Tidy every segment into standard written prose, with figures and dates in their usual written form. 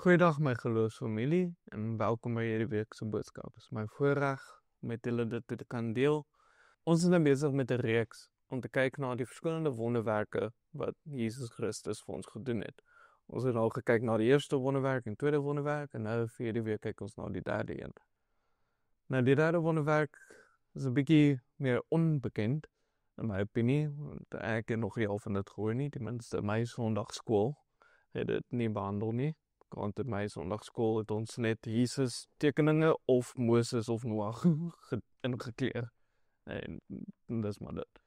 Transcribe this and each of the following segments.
Goeiedag my geloofsfamilie en welkom by hierdie week se boodskap. Dit is my voorreg om met julle dit te kan deel. Ons is nou besig met 'n reeks om te kyk na die verskillende wonderwerke wat Jesus Christus vir ons gedoen het. Ons het al gekyk na die eerste wonderwerk en tweede wonderwerk en nou vir hierdie week kyk ons na die derde een. Nou die derde wonderwerk is 'n bietjie meer onbekend in my opinie, want ek het nog nie al van dit gehoor nie, ten minste my Sondagskool het dit nie behandel nie. Want in my Sondagskool het ons net Jesus tekeninge of Moses of Noag ingekleer. En dis maar dit.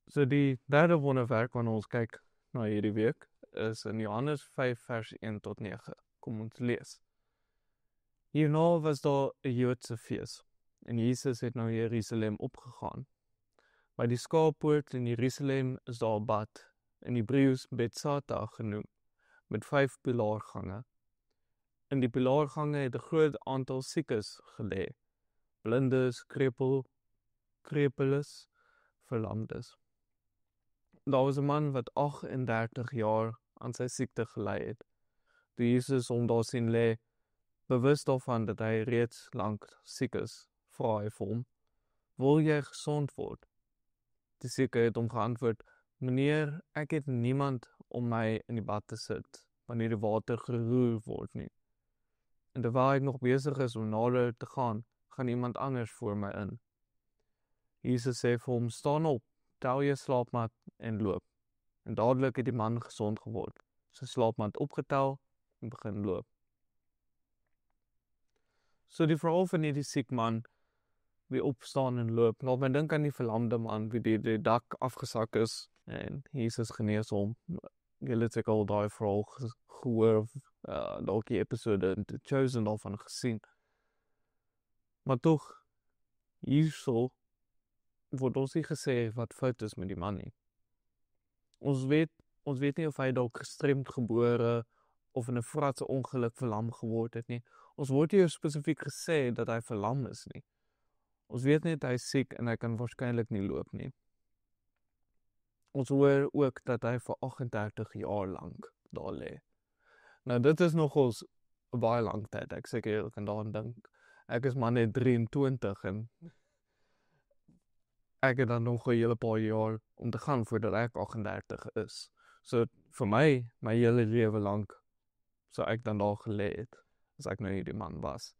So die derde wonderwerk waarna ons kyk na hierdie week is in Johannes 5 vers 1 tot 9. Kom ons lees. Hierna was daar 'n Joodse fees en Jesus het na Jerusalem opgegaan. By die skaappoort in Jerusalem is daar 'n bad, in Hebreëus Bethsata genoem, met 5 pilaargange. In die pilaargange het 'n groot aantal siekes gelê, blindes, krepeles, verlamdes. Daar was 'n man wat 38 jaar aan sy siekte gely het. Toe Jesus hom daar sien lê, bewus daarvan dat hy reeds lank siek is, vra hy vir hom, wil jy gesond word? Die sieke het hom geantwoord, meneer, ek het niemand om my in die bad te sit, wanneer die water geroer word nie. En terwyl ek nog besig is om nader te gaan iemand anders voor my in. Jesus sê vir hom, staan op, tel jou slaapmat en loop. En dadelik het die man gesond geword, sy slaapmat opgetel en begin loop. So die verhaal van hierdie siek man, wie opstaan en loop, laat my dink aan die verlamde man, wie die dak afgesak is, en Jesus genees hom. Julle het ek al daai verhaal gehoor, dalk die episode in The Chosen daarvan gesien. Maar tog, hierso word ons nie gesê wat fout is met die man nie. Ons weet nie of hy dalk gestremd gebore of in 'n fratse ongeluk verlam geword het nie. Ons word hier spesifiek gesê dat hy verlam is nie. Ons weet net hy is siek en hy kan waarskynlik nie loop nie. Ons hoor ook dat hy vir 38 jaar lank daar lê. Nou dit is nogals 'n baie lang tyd. Ek seker julle kan daaraan dink. Ek is maar net 23 en ek het dan nog 'n hele paar jaar om te gaan voordat ek 38 is. So vir my hele lewe lank, sou ek dan daar gelê het, as ek nou hierdie man was.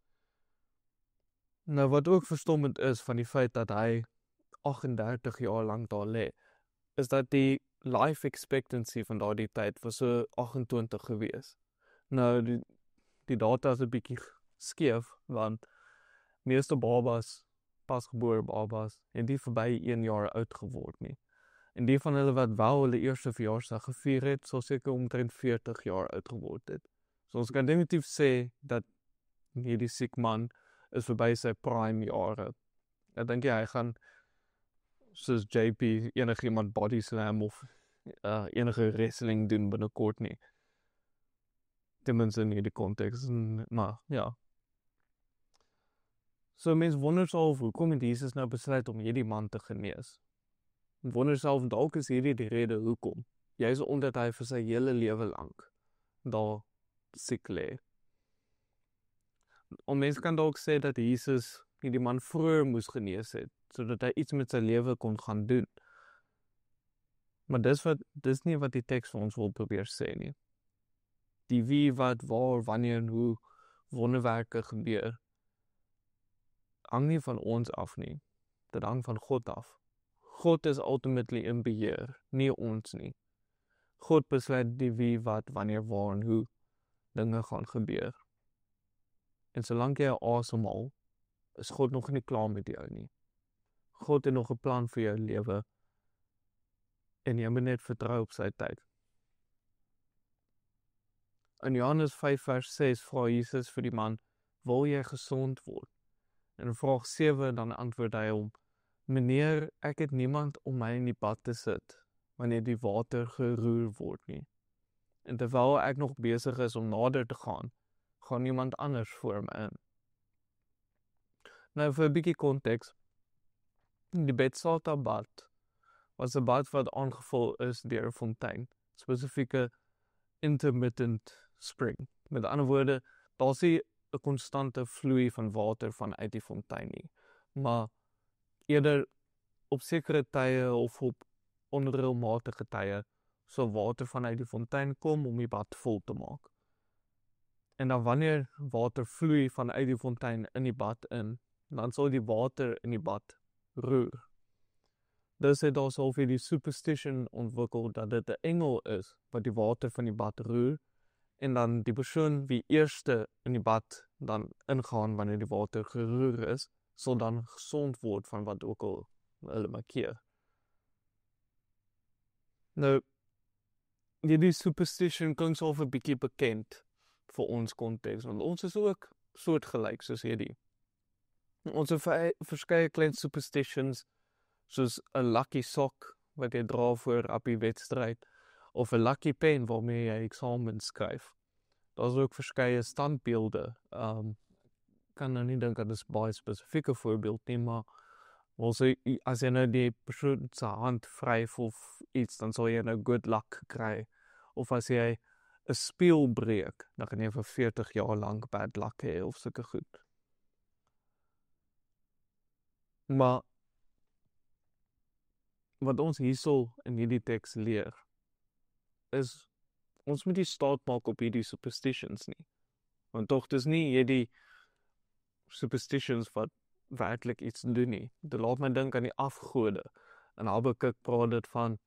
Nou wat ook verstommend is van die feit dat hy 38 jaar lank daar lê, is dat die life expectancy van daardie tyd was so 28 gewees. Nou die data is 'n bietjie skeef, want meeste babas, pasgebore babas, het nie verby 1 jaar oud geword nie. En die van hulle wat wel hulle eerste verjaarsdag gevier het, sal seker omtrent 40 jaar oud geword het. So ons kan definitief sê dat hierdie siek man is verby sy prime jare. Ek dink hy gaan soos JP enigiemand body slam of enige wrestling doen binnekort nie. Ten minste in hierdie konteks, maar ja. So mens wonder self, hoekom het Jesus nou besluit om hierdie man te genees? Wonder self, dalk is hierdie die rede hoekom. Juist omdat hy vir sy hele lewe lank daar siek lê. Mens kan dalk sê dat Jesus hierdie man vroeër moes genees het, sodat hy iets met sy lewe kon gaan doen. Maar dis nie wat die teks vir ons wil probeer sê nie. Die wie, wat, waar, wanneer en hoe wonderwerke gebeur, hang nie van ons af nie. Dit hang van God af. God is ultimately in beheer, nie ons nie. God besluit die wie, wat, wanneer, waar en hoe dinge gaan gebeur. En solank jy asemhaal, is God nog nie klaar met jou nie. God het nog 'n plan vir jou lewe en jy moet net vertrou op sy tyd. In Johannes 5 vers 6 vra Jesus vir die man, wil jy gesond word? En in vraag 7 dan antwoord hy hom, meneer, ek het niemand om my in die bad te sit, wanneer die water geroer word nie. En terwyl ek nog besig is om nader te gaan iemand anders voor my in. Nou vir 'n bietjie konteks, die Bethsata bad was 'n bad wat aangevul is deur 'n fontein, spesifieke intermittent spring. Met ander woorde, daar's nie 'n konstante vloei van water vanuit die fontein nie, maar eerder op sekere tye of op onreëlmatige tye sal water vanuit die fontein kom om die bad vol te maak. En dan wanneer water vloei vanuit die fontein in die bad in, dan sal die water in die bad roer. Dus het daar sal vir die superstition ontwikkel dat dit 'n engel is wat die water van die bad roer, en dan die persoon wie eerste in die bad dan ingaan wanneer die water geroer is, sal dan gesond word van wat ook al hulle markeer. Nou, hierdie superstition klink so 'n bietjie bekend vir ons konteks, want ons is ook soortgelyk soos hierdie. Ons het verskeie klein superstitions, soos 'n lucky sok wat jy dra voor appie wedstryd, of 'n lucky pen waarmee jy eksamens skryf. Daar's ook verskeie standbeelde. Kan nou nie dink dat dit 'n baie spesifieke voorbeeld nie, maar as jy nou die persoon se hand vryf of iets, dan sal jy nou good luck kry. Of as jy 'n spieël breek, dan gaan jy vir 40 jaar lank bad luck hê of sulke goed. Maar wat ons hierso in hierdie teks leer, is ons moet nie staat maak op hierdie superstitions nie. Want tog, dis nie hierdie superstitions wat werklik iets doen nie. Dit laat my dink aan die afgode. In Habakuk praat dit van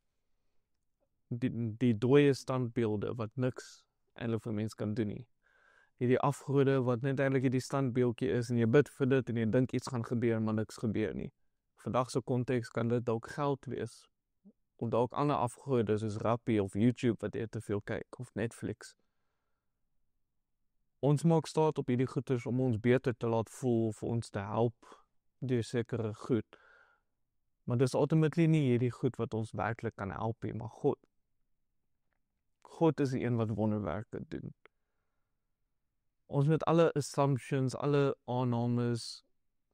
die dooie standbeelde wat niks eintlik vir mens kan doen nie. Hierdie afgode wat net eintlik hierdie standbeeldjie is, en jy bid vir dit en jy dink iets gaan gebeur, maar niks gebeur nie. Vandag se konteks kan dit dalk geld wees, of dalk ander afgode soos Rappi of YouTube wat jy te veel kyk, of Netflix. Ons maak staat op hierdie goeders om ons beter te laat voel, of ons te help deur sekere goed. Maar dis ultimately nie hierdie goed wat ons werklik kan help nie, maar God. God is die een wat wonderwerke doen. Ons met alle assumptions, alle aannames,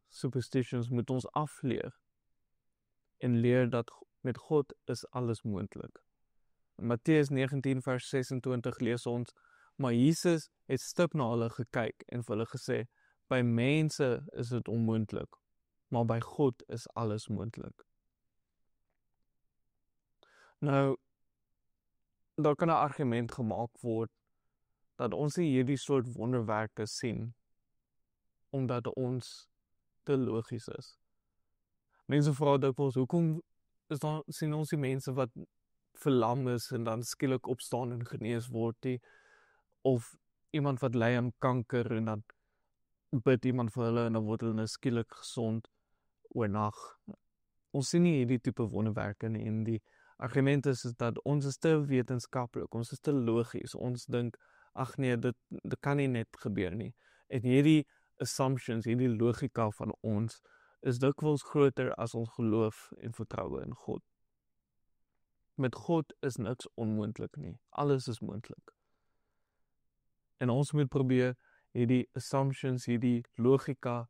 superstitions moet ons afleer en leer dat met God is alles moontlik. In Matteus 19 vers 26 lees ons, maar Jesus het stip na hulle gekyk en vir hulle gesê, by mense is dit onmoontlik, maar by God is alles moontlik. Nou, daar kan 'n argument gemaak word dat ons nie hierdie soort wonderwerke sien, omdat ons te logies is. Mense vra dikwels, hoekom sien ons die mense wat verlam is en dan skielik opstaan en genees word nie, of iemand wat ly aan kanker en dan bid iemand vir hulle en dan word hulle skielik gesond oornag. Ons sien nie hierdie tipe wonderwerke nie, en die argument is dat ons is te wetenskaplik, ons is te logies, ons dink, ag nee, dit kan nie net gebeur nie. En hierdie assumptions, hierdie logika van ons, is dikwels groter as ons geloof en vertroue in God. Met God is niks onmoontlik nie, alles is moontlik. En ons moet probeer hierdie assumptions, hierdie logika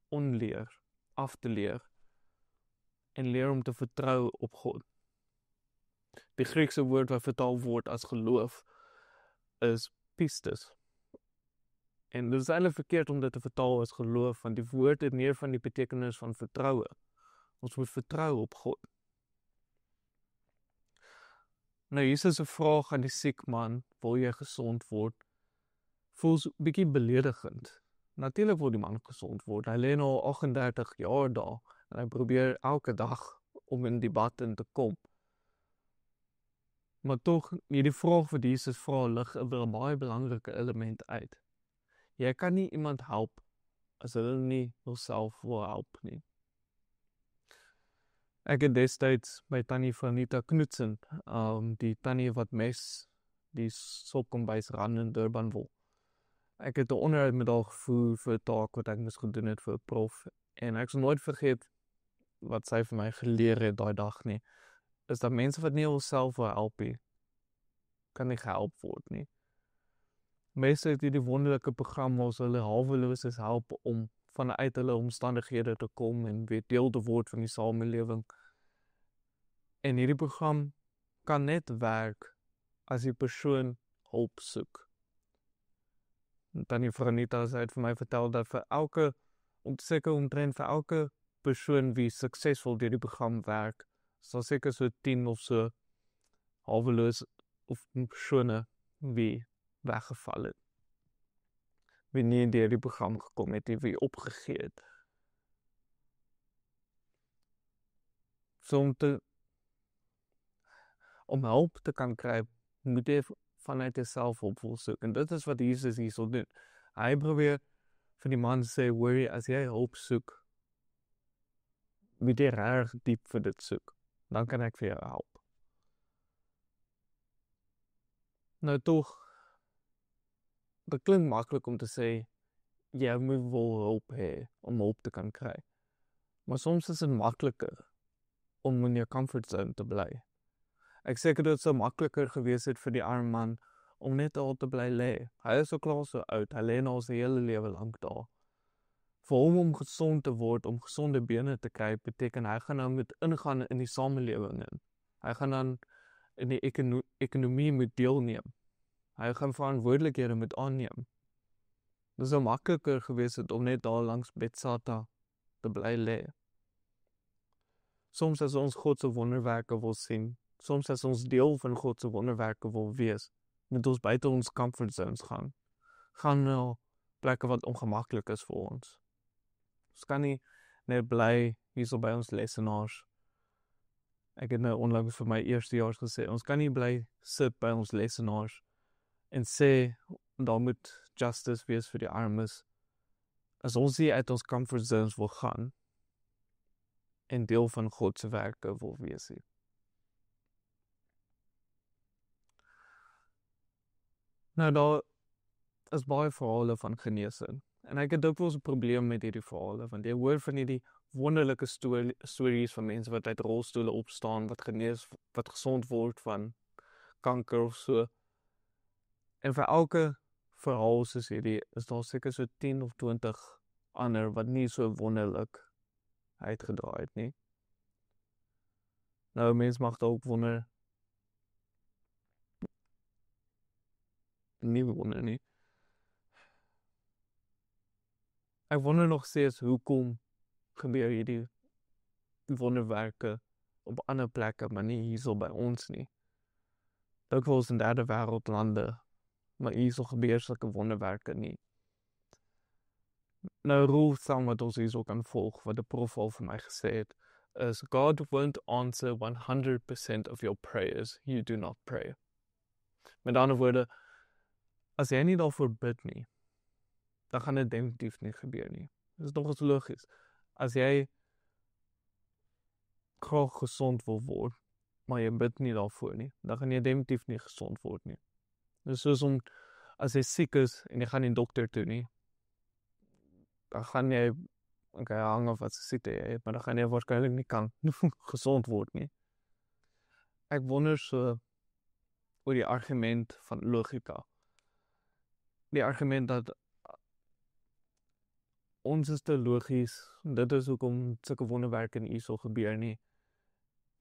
onleer, af te leer, en leer om te vertrou op God. Die Griekse woord wat vertaal word as geloof is pistis. En dit is eintlik verkeerd om dit te vertaal as geloof, want die woord het meer van die betekenis van vertroue. Ons moet vertrou op God. Nou, Jesus 'n vraag aan die siek man, wil jy gesond word, voel so 'n bietjie beledigend. Natuurlik wil die man gesond word. Hy lê nou 38 jaar daar, en hy probeer elke dag om in die bad in te kom. Maar tog, hierdie vraag wat Jesus vra, lig 'n baie belangrike element uit. Jy kan nie iemand help as hulle nie hulself wil help nie. Ek het destyds by Tannie Vanita Knudsen, die tannie wat mes die sopkombuis ran in Durban wil. Ek het 'n onderhoud met haar gevoer vir 'n taak wat ek moes gedoen het vir 'n prof, en ek sal nooit vergeet wat sy vir my geleer het daai dag nie, is dat mense wat nie hulself wil help nie, kan nie gehelp word nie. Mense het hierdie wonderlike program waar hulle haweloses help om vanuit hulle omstandighede te kom en weer deel te word van die samelewing. En hierdie program kan net werk as die persoon hulp soek. Tannie Franita het vir my vertel dat seker omtrent vir elke persoon wie suksesvol deur die program werk, sal seker so 10 of so haweloos of persone wie weggeval het. Wie nie deur die program gekom het, wie opgegee het. So om hulp te kan kry, moet jy vanuit jouself hulp wil soek. En dit is wat Jesus hierso doen. Hy probeer vir die man sê, worry, as jy hulp soek, moet jy reg diep vir dit soek. Dan kan ek vir jou help. Nou toch, dit klink maklik om te sê, jy moet wel hulp hê om hulp te kan kry. Maar soms is dit makliker om in jou comfort zone te bly. Ek seker dit sou makliker gewees het vir die arme man om net al te bly lê. Hy is ook klaar so oud, hy lê nou al sy hele lewe lank daar. Vir hom om gesond te word, om gesonde bene te kry, beteken hy gaan nou moet ingaan in die samelewing in. Hy gaan dan in die ekonomie moet deelneem. Hy gaan verantwoordelikhede moet aanneem. Dit sou makliker gewees het om net daar langs Bethsaida te bly lê. Soms as ons God se wonderwerke wil sien, soms as ons deel van God se wonderwerke wil wees, moet ons buite ons comfort zones gaan. Gaan na plekke wat ongemaklik is vir ons. Ons kan nie net bly hierso by ons lesenaars. Ek het nou onlangs vir my eerstejaars gesê, ons kan nie bly sit by ons lesenaars en sê, daar moet justice wees vir die armes. As ons hier uit ons comfort zones wil gaan, en deel van God se werke wil wees hier. Nou, daar is baie verhale van genesing. En ek het dikwels 'n probleem met hierdie verhale, want jy hoor van hierdie wonderlike stories van mense wat uit rolstoele opstaan, wat genees, wat gesond word van kanker of so. En vir elke verhaal soos hierdie, is daar seker so 10 of 20 ander wat nie so wonderlik uitgedraai het nie. Nou, mens mag dalk wonder, nie wonder nie. Ek wonder nog steeds hoekom gebeur hierdie wonderwerke op ander plekke, maar nie hierso by ons nie. Dikwels in derde wêreld lande, maar hierso gebeur sulke wonderwerke nie. Nou, rule of thumb wat ons hierso kan volg, wat die prof al vir my gesê het, is God won't answer 100% of your prayers, you do not pray. Met ander woorde, as jy nie daarvoor bid nie, dan gaan dit definitief nie gebeur nie. Dit is nogals logies. As jy graag gesond wil word, maar jy bid nie daarvoor nie, dan gaan jy definitief nie gesond word nie. Dus soos as jy siek is en jy gaan nie dokter toe nie, dan gaan jy, hang af wat siekte jy het, maar dan gaan jy waarskynlik nie kan gesond word nie. Ek wonder so oor die argument van logika. Die argument dat ons is te logies, dit is hoekom sulke wonderwerke nie hierso gebeur nie.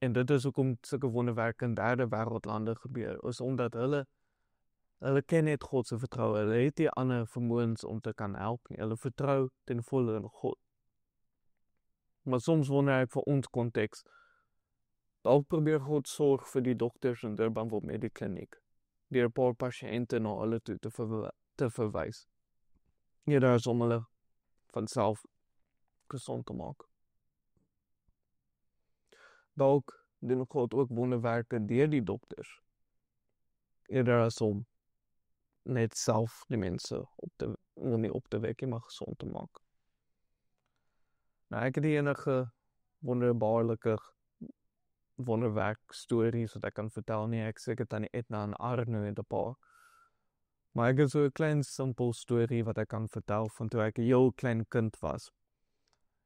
En dit is hoekom sulke wonderwerke in derde wêreldlande gebeur, is omdat hulle ken net God se vertroue, hulle het nie ander vermoëns om te kan help nie, hulle vertrou ten volle in God. Maar soms wonder ek vir ons konteks, dalk probeer God sorg vir die dokters in Durbanville Medikliniek, deur 'n paar pasiënte na hulle toe te verwys. Eerder as om hulle van self gesond te maak. Dalk doen God ook wonderwerke deur die dokters, eerder as om net self die mense nie op te wek, maar gesond te maak. Nou, ek het die enige wonderbaarlike wonderwerk stories wat ek kan vertel nie, ek seker tannie Edna en Arno het 'n paar. Maar ek het so 'n klein simpel storie wat ek kan vertel van toe ek 'n heel klein kind was.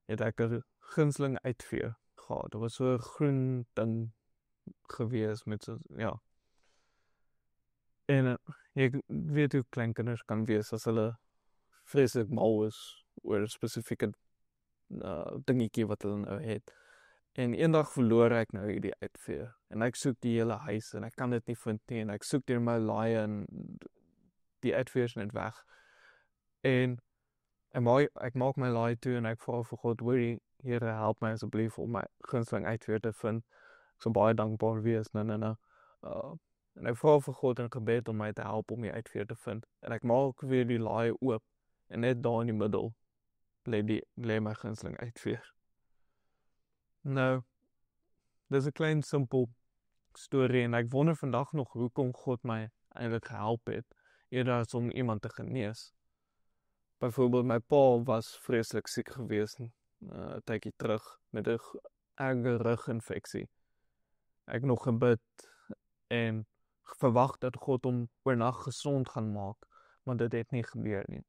Het ek 'n gunsteling uitveer gehad. Dit was so 'n groen ding gewees met so, ja. En jy weet hoe klein kinders kan wees as hulle vreeslik mal is oor 'n spesifieke dingetjie wat hulle nou het. En eendag verloor ek nou hierdie uitveer. En ek soek die hele huis en ek kan dit nie vind nie. En ek soek deur my laaie en die uitveer is net weg. En ek maak my laai toe en ek vra vir God, hoorie, Here, help my asseblief om my gunsteling uitveer te vind. Ek sal baie dankbaar wees, en ek vra vir God in gebed om my te help om die uitveer te vind. En ek maak weer die laai oop, en net daar in die middel lê my gunsteling uitveer. Nou, dis 'n klein simpel storie, en ek wonder vandag nog hoekom God my eintlik gehelp het, eerder as om iemand te genees. Byvoorbeeld, my pa was vreeslik siek gewees 'n tydjie terug met 'n erge ruginfeksie. Ek nog gebid en verwag dat God hom oornag gesond gaan maak, maar dit het nie gebeur nie.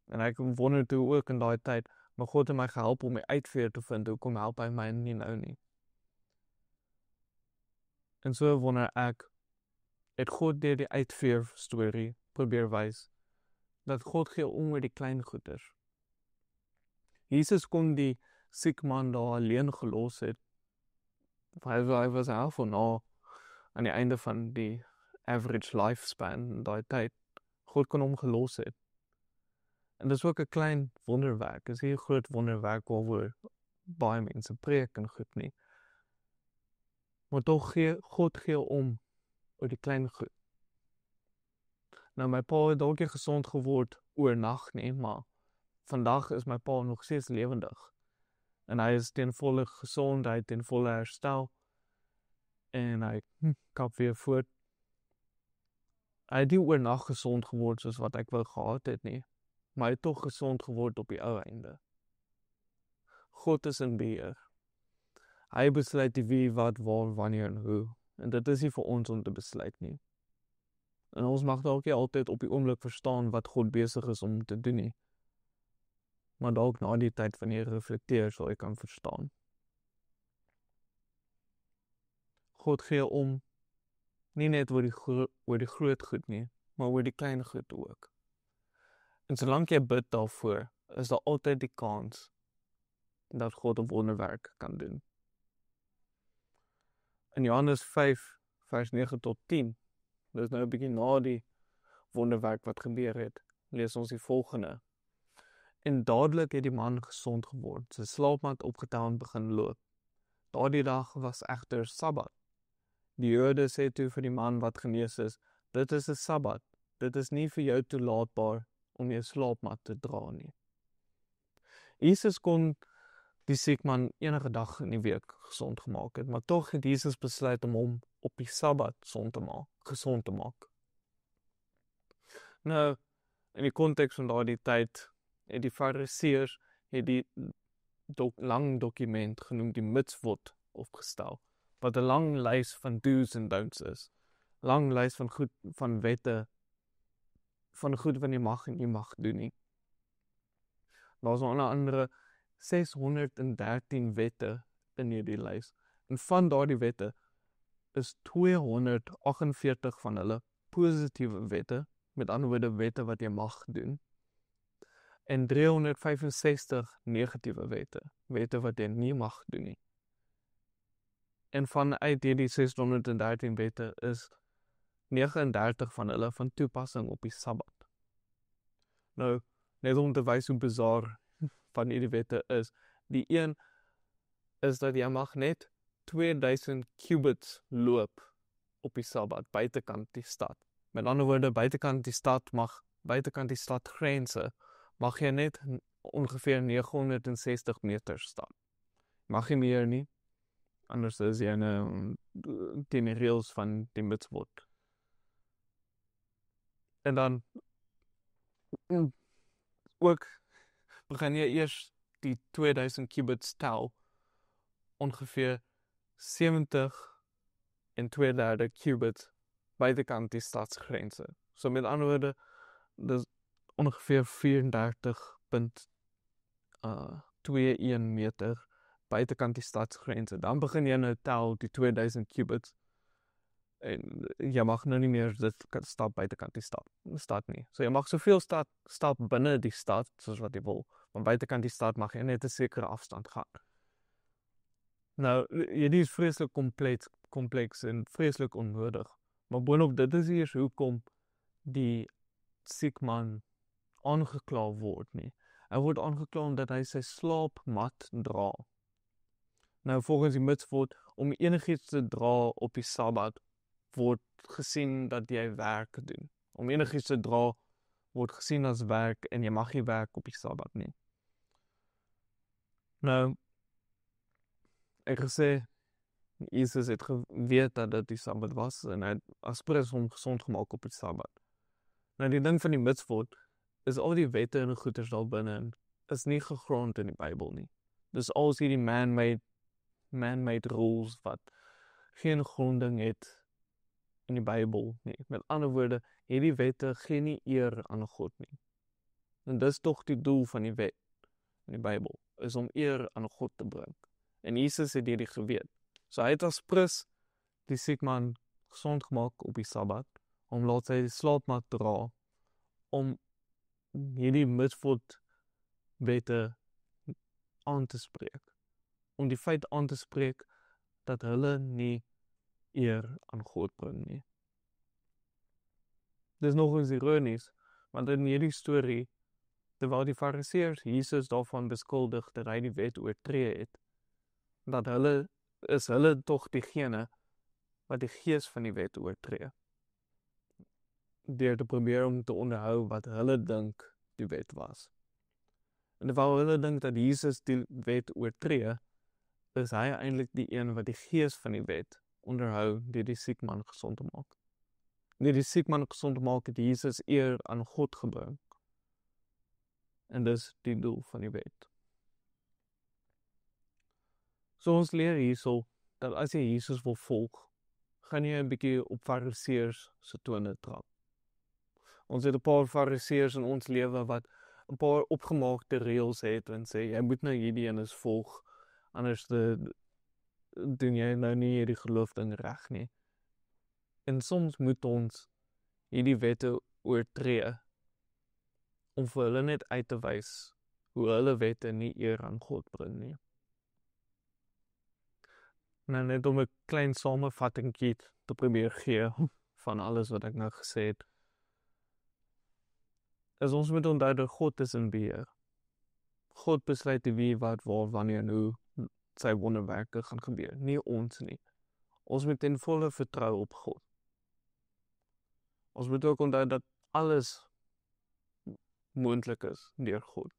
En ek wonder toe ook in daai tyd, maar God het my gehelp om my uitveer te vind, hoekom help hy my nie nou nie? En so wonder ek, het God deur die uitveer storie probeer wys, dat God gee om oor die klein goeders. Jesus kon die siek man daar alleen gelos het. Hy was half van aan die einde van die average lifespan in daai tyd. God kon hom gelos het. En dis ook 'n klein wonderwerk. Dis nie 'n groot wonderwerk waaroor baie mense preek en goed nie. Maar tog God gee om oor die klein goed. Nou, my pa het dalk nie gesond geword oornag nie, maar vandag is my pa nog steeds lewendig. En hy is ten volle gesond, hy het ten volle herstel. En hy kap weer voort. Hy het nie oornag gesond geword soos wat ek wou gehad het nie, maar hy het tog gesond geword op die ou einde. God is in beheer. Hy besluit die wie, wat, waar, wanneer en hoe. En dit is nie vir ons om te besluit nie. En ons mag dalk nie altyd op die oomblik verstaan wat God besig is om te doen nie. Maar dalk na die tyd wanneer jy reflekteer, sal jy kan verstaan. God gee om, nie net oor die groot goed nie, maar oor die klein goed ook. En solank jy bid daarvoor, is daar altyd die kans dat God 'n wonderwerk kan doen. In Johannes 5, vers 9 tot 10, dis nou 'n bietjie na die wonderwerk wat gebeur het, lees ons die volgende. En dadelik het die man gesond geword, sy slaapmat opgetel en begin loop. Daardie dag was egter Sabbat. Die Jode sê toe vir die man wat genees is, dit is 'n Sabbat, dit is nie vir jou toelaatbaar om jou slaapmat te dra nie. Jesus kon die siek man enige dag in die week gesond gemaak het, maar tog het Jesus besluit om hom op die Sabbat gesond te maak. Nou, in die konteks van daardie tyd, het die Fariseërs die lang dokument genoem die mitzvot opgestel, wat 'n lang lys van do's en don'ts is. Lang lys van wette, van goed wat jy mag en nie mag doen nie. Daar is onder andere 613 wette in hierdie lys. En van daardie wette is 248 van hulle positiewe wette, met ander woorde wette wat jy mag doen, en 365 negatiewe wette wat jy nie mag doen nie. En vanuit hierdie 613 wette is 39 van hulle van toepassing op die Sabbat. Nou, net om te wys hoe bizar van hierdie wette is, die een is dat jy mag net 2000 cubits loop op die Sabbat, buitekant die stad. Met ander woorde, buitekant die stadgrense, mag jy net ongeveer 960 meter staan. Mag jy meer nie, anders is jy teen die reëls van die mitzvot. En dan ook begin jy eers die 2000 cubits tel, ongeveer 70 en 2/3 cubits buitekant die stadsgrense. So met ander woorde, dis ongeveer 34.21 meter buitekant die stadsgrense. Dan begin jy nou tel die 2000 cubits en jy mag nou nie meer dit stap buitekant die stad nie. So jy mag soveel stap binne die stad soos wat jy wil, maar buitekant die stad mag jy net 'n sekere afstand gaan. Nou, hierdie is vreeslik kompleks en vreeslik onnodig. Maar boonop dit is eers hoekom die siek man aangekla word nie. Hy word aangekla omdat hy sy slaapmat dra. Nou volgens die mitswoord, om enigiets te dra op die Sabbat, word gesien dat jy werk doen. Om enigiets te dra, word gesien as werk en jy mag nie werk op die Sabbat nie. Nou, ek gesê, Jesus het geweet dat dit die Sabbat was en hy het as prins hom gesond gemaak op die Sabbat. Nou die ding van die mitswoord is al die wette en goeders daar binne is nie gegrond in die Bybel nie. Dis al hierdie man-made rules wat geen gronding het in die Bybel nie. Met ander woorde, hierdie wette gee nie eer aan God nie. En dis tog die doel van die wet in die Bybel, is om eer aan God te bring. En Jesus het hierdie geweet. So hy het as prins die siek man gesond gemaak op die Sabbat, om laat sy slaapmat dra, om hierdie mitswoord wette aan te spreek. Om die feit aan te spreek dat hulle nie eer aan God bring nie. Dis nog eens ironies, want in hierdie storie, terwyl die Fariseërs Jesus daarvan beskuldig dat hy die wet oortree het, dat hulle tog diegene wat die gees van die wet oortree, deur te probeer om te onderhou wat hulle dink die wet was. En terwyl hulle dink dat Jesus die wet oortree, is hy eintlik die een wat die gees van die wet onderhou deur die siek man gesond te maak. Deur die siek man gesond te maak het Jesus eer aan God gebring. En dis die doel van die wet. So ons leer hierso dat as jy Jesus wil volg, gaan jy 'n bietjie op Fariseërs se tone trap. Ons het 'n paar Fariseërs in ons lewe wat 'n paar opgemaakte reëls het en sê jy moet nou hierdie enes volg, anders doen jy nou nie hierdie geloofding reg nie. En soms moet ons hierdie wette oortree om vir hulle net uit te wys hoe hulle wette nie eer aan God bring nie. Nou net om 'n klein samevattingkie te probeer gee van alles wat ek nou gesê het, is ons moet onthou dat God is in beheer. God besluit wie, wat, waar, wanneer en hoe sy wonderwerke gaan gebeur, nie ons nie. Ons moet in volle vertrou op God. Ons moet ook onthou dat alles moontlik is deur God.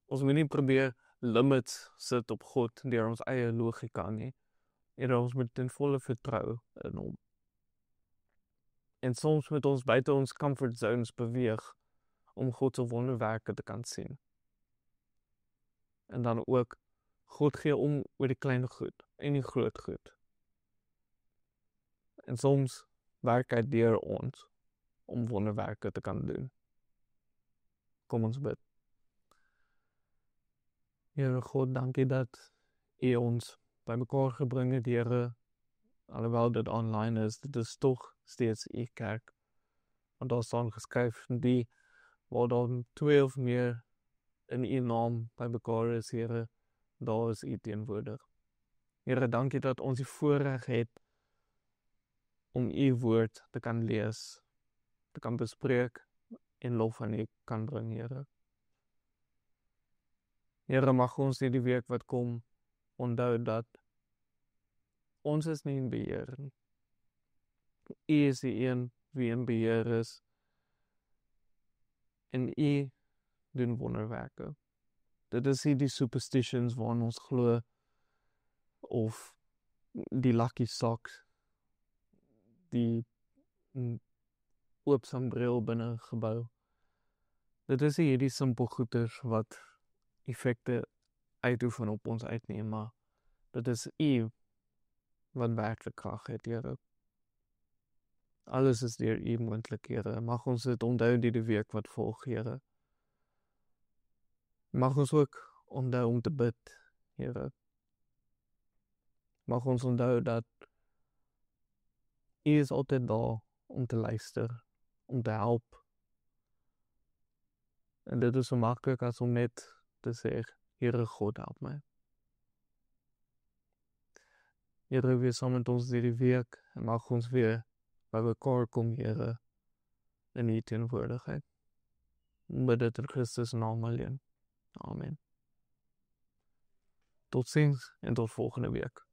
Ons moet nie probeer limits sit op God deur ons eie logika nie. Eerder ons moet in volle vertrou in hom. En soms moet ons buite ons comfort zones beweeg om God se wonderwerke te kan sien. En dan ook God gee om oor die klein goed en die groot goed. En soms werk hy deur ons om wonderwerke te kan doen. Kom ons bid. Here God, dankie dat U ons by mekaar gebring het, Here. Alhoewel dit online is, dit is tog steeds U kerk. Want daar staan geskryf, die waar dan 2 of meer in U naam by mekaar is, Here, daar is U teenwoordig. Here, dankie dat ons die voorreg het om U woord te kan lees, te kan bespreek en lof aan U kan bring, Here. Here, mag ons hierdie week wat kom onthou dat ons is nie in beheer nie. U is die een wie in beheer is en U doen wonderwerke. Dit is nie die superstitions waarin ons glo of die lucky socks, die oopsambreel binne gebou. Dit is nie hierdie simpel goeders wat effekte uitoefen op ons uitneem, maar dit is U wat werklik krag het, Here. Alles is deur U moontlik, Here. Mag ons dit onthou die week wat volg, Here. Mag ons ook onthou om te bid, Here. Mag ons onthou dat U is altyd daar om te luister, om te help. En dit is so maklik as om net te sê, Here God, help my. Here, wees saam met ons hierdie week en mag ons weer by mekaar kom, Here, in U teenwoordigheid. Bid dit in Christus naam alleen. Amen. Tot ziens en tot volgende week.